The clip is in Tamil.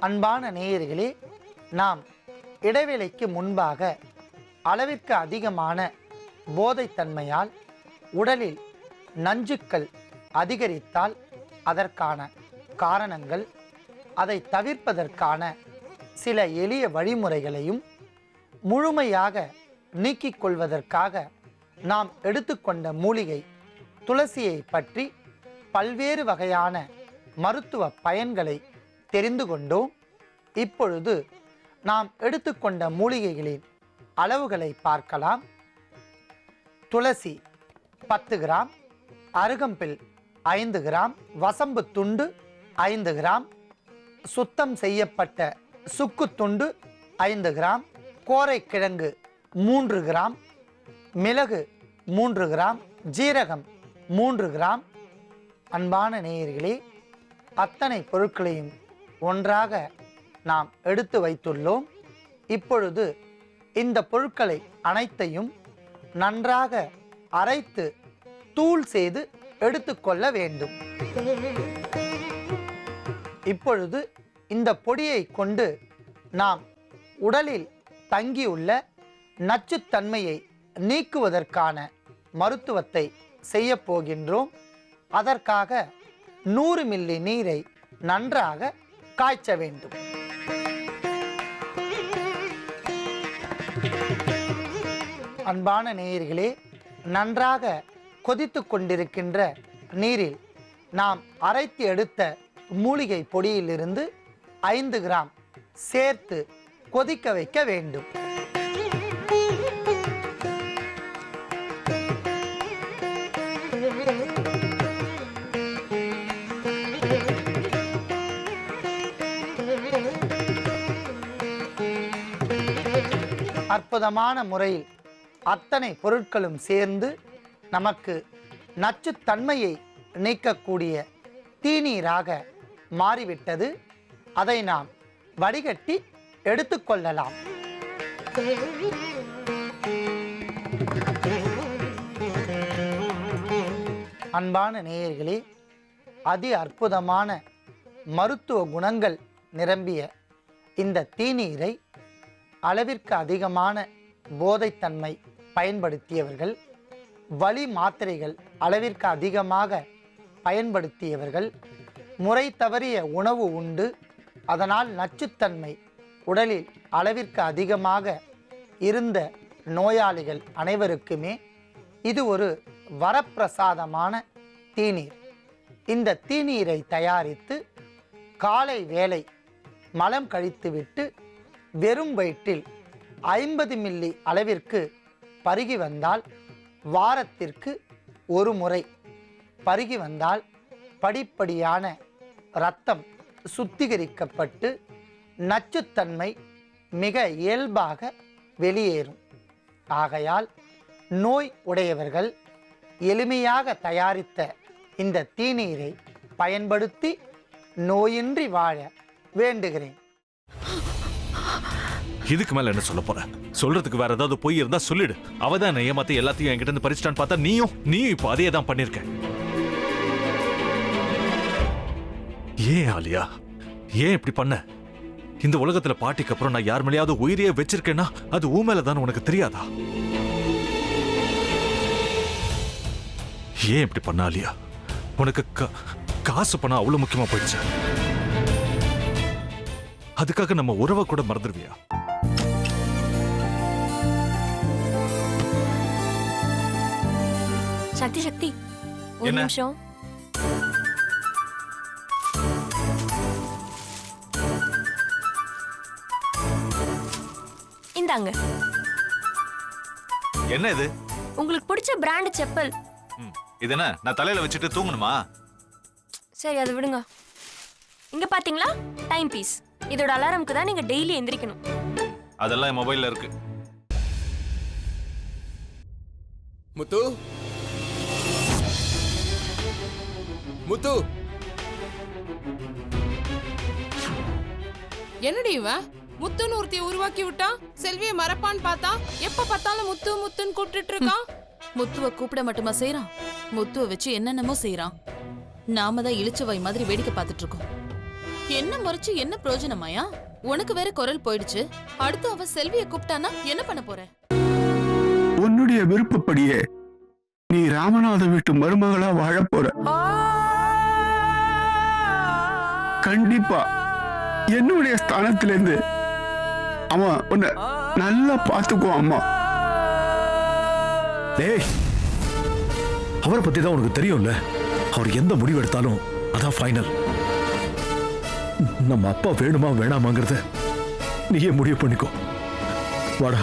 அன்பான நேயர்களே, நாம் இடைவேளைக்கு முன்பாக அளவிற்கு அதிகமான போதைத்தன்மையால் உடலில் நஞ்சுக்கள் அதிகரித்தால் அதற்கான காரணங்கள், அதை தவிர்ப்பதற்கான சில எளிய வழிமுறைகளையும் முழுமையாக நீக்கிக் கொள்வதற்காக நாம் எடுத்துக்கொண்ட மூலிகை துளசியை பற்றி பல்வேறு வகையான மருத்துவ பயன்களை தெரிந்து கொண்டோம். இப்பொழுது நாம் எடுத்துக்கொண்ட மூலிகைகளின் அளவுகளை பார்க்கலாம். துளசி 10 கிராம், அருகம்பில் 5 கிராம், வசம்பு துண்டு 5 கிராம், சுத்தம் செய்யப்பட்ட சுக்கு துண்டு 5 கிராம், கோரைக்கிழங்கு 3 கிராம், மிளகு 3 கிராம், ஜீரகம் 3 கிராம். அன்பான நேயர்களே, அத்தனை பொருட்களையும் ஒன்றாக நாம் எடுத்து வைத்துள்ளோம். இப்பொழுது இந்த பொருட்களை அனைத்தையும் நன்றாக அரைத்து தூள் செய்து எடுத்துக்கொள்ள வேண்டும். இப்பொழுது இந்த பொடியை கொண்டு நாம் உடலில் தங்கியுள்ள நச்சுத்தன்மையை நீக்குவதற்கான மருத்துவத்தை செய்ய போகின்றோம். அதற்காக 100 மில்லி நீரை நன்றாக காய்ச்ச வேண்டும். அன்பான நேயர்களே, நன்றாக கொதித்து கொண்டிருக்கின்ற நீரில் நாம் அரைத்து எடுத்த மூலிகை பொடியிலிருந்து 5 கிராம் சேர்த்து கொதிக்க வைக்க வேண்டும். அற்புதமான முறையில் அத்தனை பொருட்களும் சேர்ந்து நமக்கு நச்சுத்தன்மையை நீக்கக்கூடிய தீநீராக மாறிவிட்டது. அதை நாம் வடிகட்டி எடுத்துக்கொள்ளலாம். அன்பான நேயர்களே, அதி அற்புதமான மருத்துவ குணங்கள் நிரம்பிய இந்த தீநீரை அளவிற்கு அதிகமான போதைத்தன்மை பயன்படுத்தியவர்கள், வலி மாத்திரைகள் அளவிற்கு அதிகமாக பயன்படுத்தியவர்கள், முறை தவறிய உணவு உண்டு அதனால் நச்சுத்தன்மை உடலில் அளவிற்கு அதிகமாக இருந்த நோயாளிகள் அனைவருக்குமே இது ஒரு வரப்பிரசாதமான தீநீர். இந்த தீநீரை தயாரித்து காலை வேளை மலம் கழித்துவிட்டு வெறும் வயிற்றில் 50 மில்லி அளவிற்கு பருகி வந்தால், வாரத்திற்கு ஒரு முறை பருகி வந்தால் படிப்படியான இரத்தம் சுத்திகரிக்கப்பட்டு நச்சுத்தன்மை மிக இயல்பாக வெளியேறும். ஆகையால் நோய் உடையவர்கள் எளிமையாக தயாரித்த இந்த தீநீரை பயன்படுத்தி நோயின்றி வாழ வேண்டுகிறேன். இதுக்கு மேல என்ன சொல்ல போற? சொல்றதுக்கு வேற ஏதாவது பொய் இருந்தா சொல்லிடு. அவதான் ஏமாத்தி எல்லாத்தையும் என்கிட்ட இருந்து பறிச்சிட்டான்னு பார்த்தா நீயும் இப்ப அதே தான் பண்ணிருக்க. ஏன் ஆலியா, ஏன் இப்படி பண்ண? இந்த உலகத்துல பாட்டிக்கு அப்புறம் நான் யார் மேலேயாவது உயிரையே வச்சிருக்கேன்னா அது ஊ மேலதான் உனக்கு தெரியாதா? ஏன் இப்படி பண்ண ஆலியா? உனக்கு காசு பணம் அவ்வளவு முக்கியமா போயிடுச்சு. அதுக்காக நம்ம உறவை கூட மறந்துடுவியா? சக்தி சக்தி, ஒரு நிமிஷம். இந்தாங்க. என்ன இது? உங்களுக்கு பிடிச்ச பிராண்ட் செப்பல். இது என்ன, நான் தலையில வச்சுட்டு தூங்கணுமா? சரி, அதை விடுங்க. இங்க பாத்தீங்களா, டைம் பீஸ். இதோட அலாரம்க்கு தான் நீங்க டெய்லி எந்திரிக்கணும். அதெல்லாம் என் மொபைல்ல இருக்கு. முத்து, முத்து, என்னடி இவன் முத்துன்னு ஒருத்தைய உருவாக்கி விட்டான்? செல்வியை மறப்பான்னு பார்த்தா எப்ப பார்த்தாலும் முத்து முத்துன்னு கூப்பிட்டு இருக்கான். முத்துவ கூப்பிட மட்டுமா செய்யறான்? முத்துவ வச்சு என்னென்னமோ செய்யறான். நாம தான் இழிச்சவாய் மாதிரி வேடிக்கை பார்த்துட்டு இருக்கோம். என்ன முறைச்சு என்ன பிரயோஜனமாயா? உனக்கு வேற குரல் போயிடுச்சு. அடுத்து அவ செல்வியை கூப்பிட்டானா என்ன பண்ண போற? உன்னுடைய விருப்பப்படியே நீ ராமநாத வீட்டு மருமகளா வாழ போற. கண்டிப்பா என்னுடைய ஸ்தானத்திலிருந்து அவன் உன்னை நல்லா பார்த்துக்குவான் அம்மா. டேய், அவரை பத்தி தான் உனக்கு தெரியும்ல. அவர் எந்த முடிவு எடுத்தாலும் அதான் ஃபைனல். நம்ம அப்பா வேணுமா வேணாமாங்கிறத நீயே முடிவு பண்ணிக்கோ. வாடா.